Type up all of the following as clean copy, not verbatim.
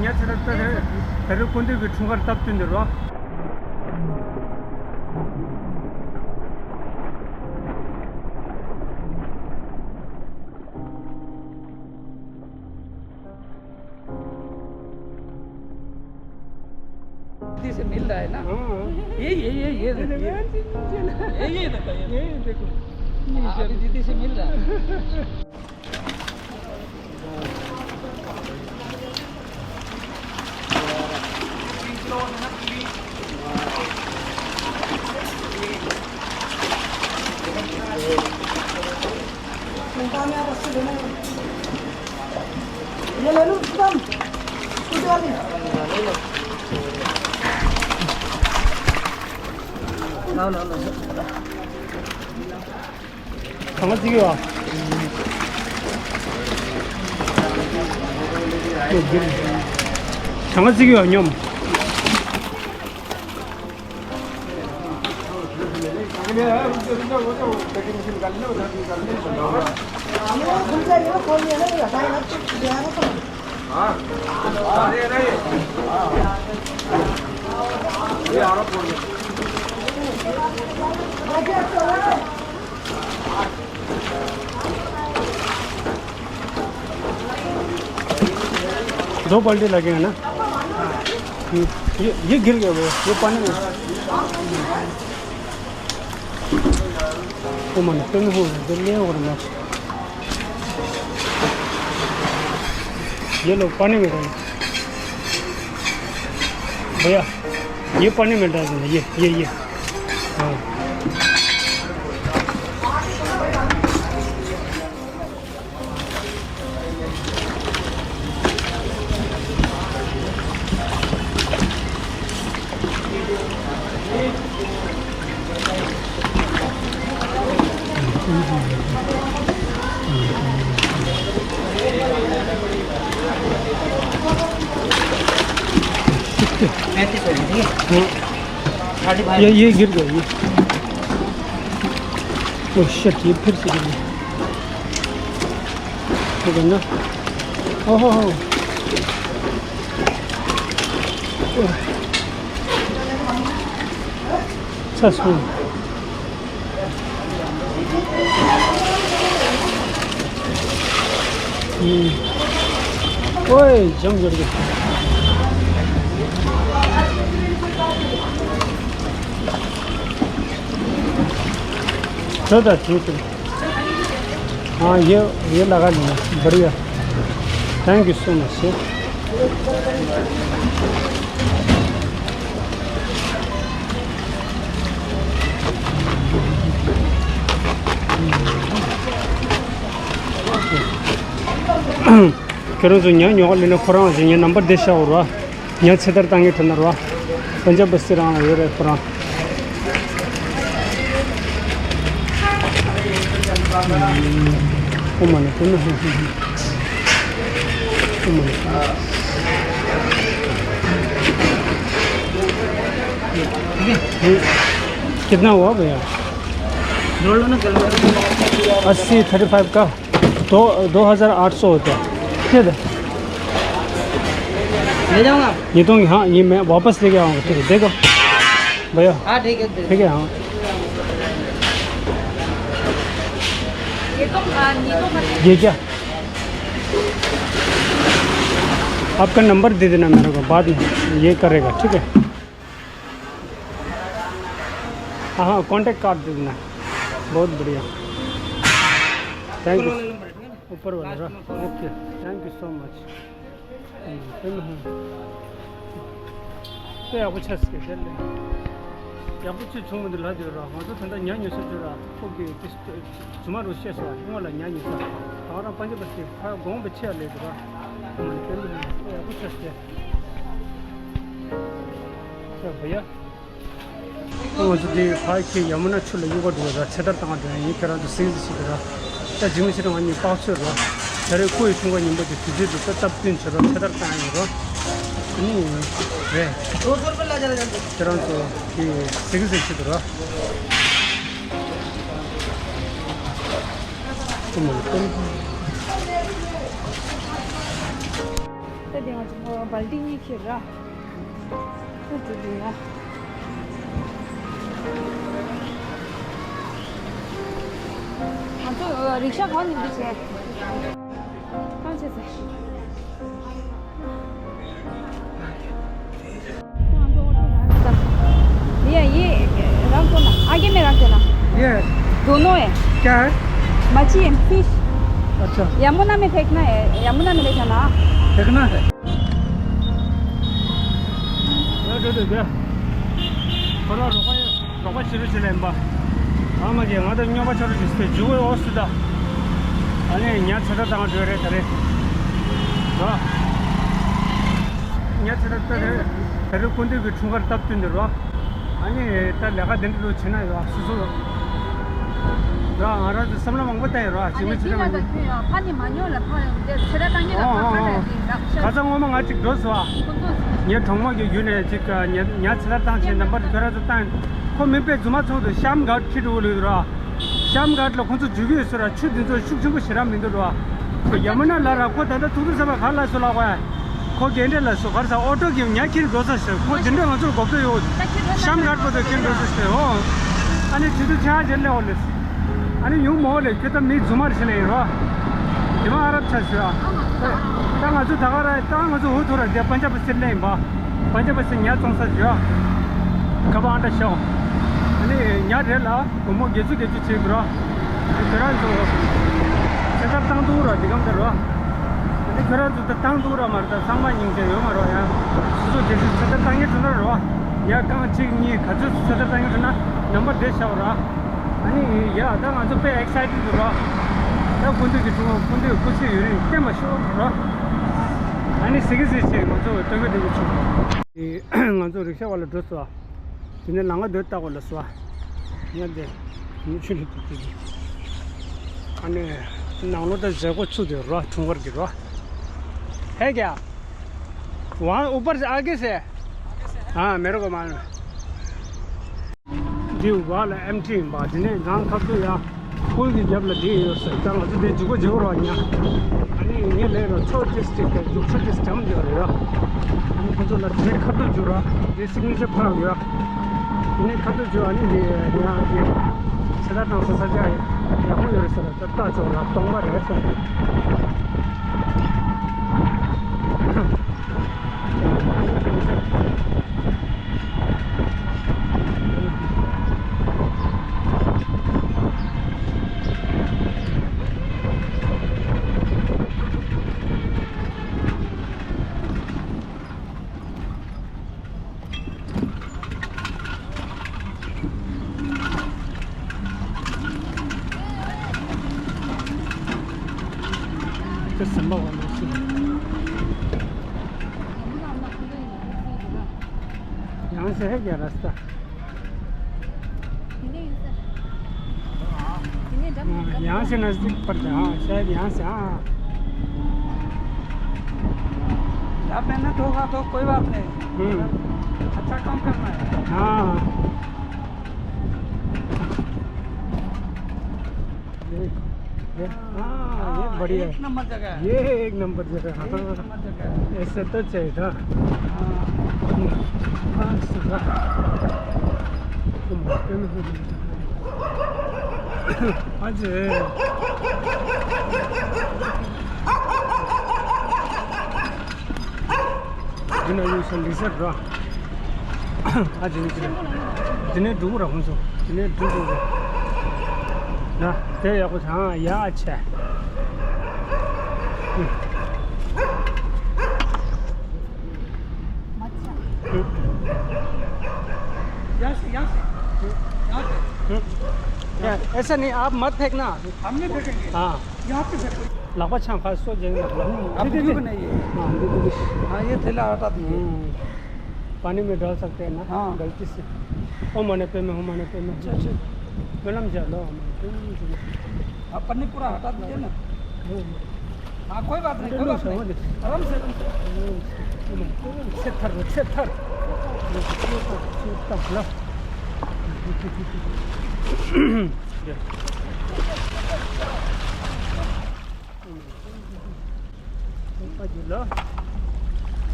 Pero kunde bi thungar tap tin ro. से मिल रहा है ना ये देखो अभी दीदी से मिल रहा है ये ले लो स्कूटी वाली ला समझ गए आप समझ गए ཉom दो बाल्टी लगेगा ना ये गिर गया भैया ये पानी में ओ मन तुम हो दिल्ली हो रहा ये लोग पानी में डाल भैया ये पानी में डाल देना ये हाँ ये गिर गया ये ओह शिट ये फिर से गिर गया तो गंगा ओहो सस्पेंड ओए जम गिर गया चलो ठीक है हाँ ये लगा लिया बढ़िया thank you so much 그런 중이야. 요걸리는 코로나 중에 넘버 대셔오라. 녀체들 땅에 터너라. Punjab बस्ती रहा ये रे पुरा ओ माने तो ना ओ माने कितना हुआ भैया जोड़ लो ना 80 35 का तो 2800 होता है ठीक है ले जाऊंगा ये तो हाँ ये मैं वापस लेके आऊँगा ठीक है देखो भैया हाँ ठीक है हाँ ये क्या आपका नंबर दे देना मेरे को बाद में ये करेगा ठीक है हाँ हाँ कॉन्टेक्ट कार्ड दे देना बहुत बढ़िया थैंक यू ऊपर वाला okay thank you so much 또 야구쳤을 때 야구치 주문들 하더라. 먼저 산다 냐니 서더라. 거기 주말 오시에서 이거라 냐니 서. 다른 반지버스 공부 배치할 레더라. 그러면 되는 야구쳤을 때. 자, 뭐야? 어저께 파이키 여문나 출로 이거 두어라. 체다 당한테 이거라도 쓰이지더라. 자, 지금처럼 아니 빠우스로. 저를 코에 중간에 뭐지 뒤지도 뜯잡든 저런 체다 당하고. नहीं वे 200 रुपये ला जरा जल्दी चरण तो ये सिग्नल से इधर देंगे जो बाल्टी नहीं खेल रहा तो दिया हाँ तो रिक्शा कौन नहीं दिखे कौन से ये रख दो ना आगे में रख देना ये दोनों है क्या है मच्छी एंड फिश अच्छा यमुना में फेंकना है यमुना में ले जाना देखना है दे थोड़ा रोका शुरू से लेंबा आमा게 나도 녀바처럼 있을 주고 왔다 아니 냐 찾아다가 저래 그래 봐 냐 찾았다 그래 근데 그 중간 딱 된대로 아니 딱 내가 된대로 지나요 수수 나 알아서 삼라만 못해요 지금 지금 판이 많이 올라가는데 찾아다니라 가장 오면 아직 넣어서 냐 동막이 윤에 지금 냐 찾았다 지금 넘버 들어서 딴 코멘페 주마초도 샴갓 키도르라 샴갓로 콘수 주기스라 추든도 숙중고 시람민도로 그 여문나 라라 고다다 두두사바 갈라서라고 거기에는 가서 오토기 냐키를 넣었어 그 진짜 가서 거기요 샴갓보다 긴 넣었어요 아니 지도 차절래 올렸어 아니 용 먹을래 그때 미 주말이시네요 이마 알아 찾으라 땅 아주 다가라 땅 아주 호토라 대 반잡을 쓸래 봐 반잡을 쓰냐 동사죠 가방한테 쇼 아니 냐래라 뭐 계속 치브라 그래서 제가 땅도로 지금대로 아니 그래도 땅도로 말다 상만인데 요마로야 수도 계속 제가 땅에 들어로 약간 지금이 가져 제가 땅에 들나 넘버 대셔라 아니 야 땅 아주 배 엑사이티드로 나 군대 기초고 군대 고치 유리 때마 쇼로 아니 세계지 뭐저 되게 되고 이 먼저 릭샤 wallo 줬어 근데 나가 됐다고 올렸어. 근데 무슨 뜻이지? 아니 나로도 저거 추더라 중거기로. 해야. वहां ऊपर से आगे से हां मेरे को मालूम जीव वाला एमटी बात ने गांव खप तो या कोई भी जब लगी उससे तंग तो दे जुगो जोर वा냐 아니 ये ले रो छोट डिस्ट्रिक्ट जो छोट सिस्टम जो रे 아니 그저 나 제일 खप तो जोरा ये सिग्नेचर फा गया इन्हें खप जो 아니 ये यहां ये सदा तो सजा है या हो रे सदा तत्ता जोरा तंगा रे सम्भव है यहाँ से है क्या रास्ता यहाँ से नजदीक पड़ता है हाँ शायद यहाँ से हाँ आप मेहनत होगा तो कोई बात नहीं अच्छा काम करना है हाँ हाँ ये बढ़िया एक नंबर जगह है ये एक नंबर जगह हाँ ऐसे तो चाहिए था आज जिन्हें यूज़ लिसर रहा आज जिन्हें दूर रहूँ सो जिन्हें दूर ना ते या कुछ हाँ या अच्छा है ऐसा नहीं आप मत फेंकना हम नहीं फेंकेंगे हाँ यहाँ पे फेंको लापा छां खास सो जाएंगे आप वीडियो बनाइए हाँ हाँ ये थैला हटा दीजिए पानी में डाल सकते हैं ना हाँ गलती से ओ मने पे में हूँ मने पे में गलम चलो आप पन्नी पूरा हटा दीजिए ना हाँ कोई बात नहीं कोई बात नहीं आराम से थर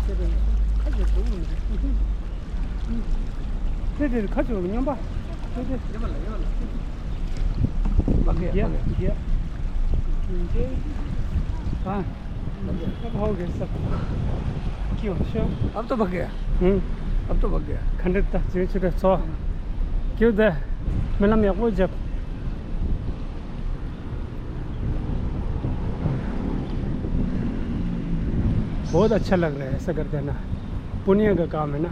这可就明白，对对， बगे ये हाँ अब हो गए सब क्यों शो अब तो भग गया अब तो भग गया खंडित था जिस सो क्यों दे मिला मैं वो जब बहुत अच्छा लग रहा है ऐसा करते हैं ना पुण्य का काम है ना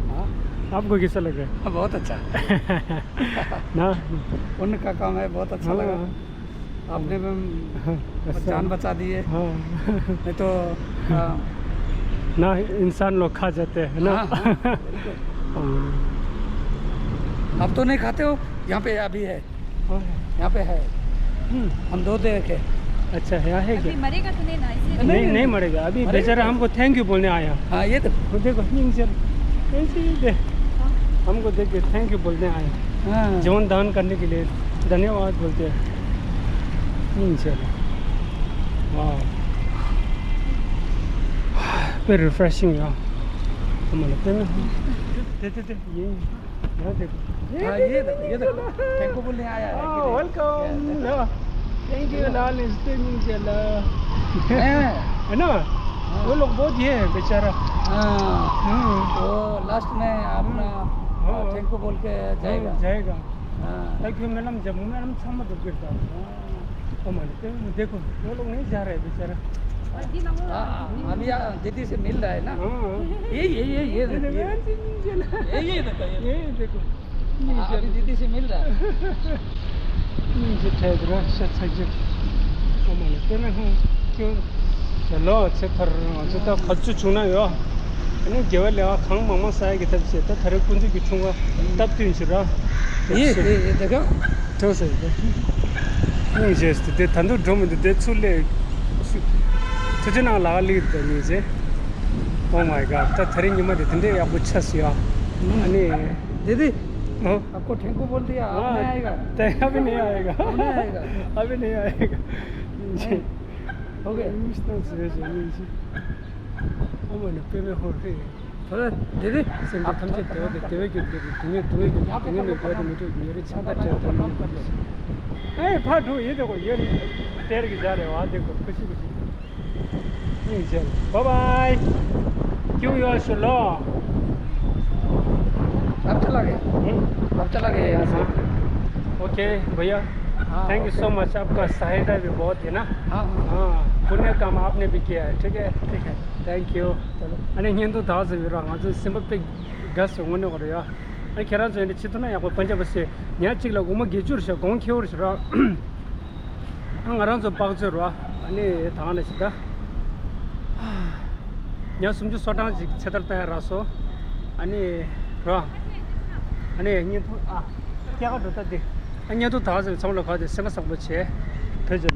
हाँ आपको कैसा लग रहा है बहुत अच्छा ना उनका काम है बहुत अच्छा लगा आपने जान बचा दी है हाँ नहीं तो ना इंसान लोग खा जाते हैं ना आप तो नहीं खाते हो यहाँ पे अभी है यहाँ पे है हम दो देखे अच्छा यहाँ है क्या मरेगा तो नहीं ना इसलिए नहीं नहीं मरेगा अभी बेचारा हमको थैंक यू बोलने आया हाँ ये तो देखो ऐसे ही दे हमको देख के थैंक यू बोलने आए हाँ जीवन दान करने के लिए धन्यवाद बोलते हैं चलो वाह वेरी रिफ्रेशिंग यार हमारे पे में दे ये यहाँ देखो हाँ ये देखो थैंक यू बोलने आया है वेलकम थैंक यू लाल चला है ना वो लोग बहुत ये है बेचारा वो लास्ट में अपना थैंक यू बोल के जाएगा थैंक यू मैडम जब मैडम समझ गिरता देखो वो लोग नहीं जा रहे बेचारा अभी दीदी से मिल रहा है ना ये देखो अभी दीदी से मिल रहा है क्यों चलो अच्छे थर अच्छे तो खर्च चुना यो अने जेवल ले खांग मामा साय के तब से तो थरे कुंजी बिछूंगा तब 300 रा ये देखो तो से नहीं जेस्ट दे तंदु ड्रम दे चुले तुझे ना लगा ली तो नहीं जे ओ माय गॉड तो थरे नि में दे या बुच्छा सिया अने दीदी हां आपको थैंक यू बोल दिया अब नहीं आएगा अभी नहीं आएगा अभी नहीं आएगा हो गया 어머니 빼면 호르 थोड़ा दीदी आप हमसे तो देखते हुए कि तुम्हें में कोई मुझे मेरे छाता चलता है ए फाटू ये देखो ये तैर के जा रहे हो आज देखो खुशी नहीं चल बाय बाय क्यों यार चलो अब चला गया यहाँ से ओके भैया थैंक यू सो मच आपका सहायता भी बहुत है ना हाँ पुण्य काम आपने भी किया है ठीक है थैंक यू चलो अरे ये तो दास भी रहा आज सिंपल पे गैस होने को रहा अरे केरल से चितो ना यहाँ पंजाब से यहाँ चिकला उमा गेजुर से कौन क्यों रहा अंगारां जो पागजर रहा अरे थाने सीधा यहाँ समझो सोटा क्षेत्र पे रासो अरे रहा अरे ये तो क्या करता देख anh nhớ tôi tháo rồi xong là khỏi thì sẽ có sòng bật chế thôi rồi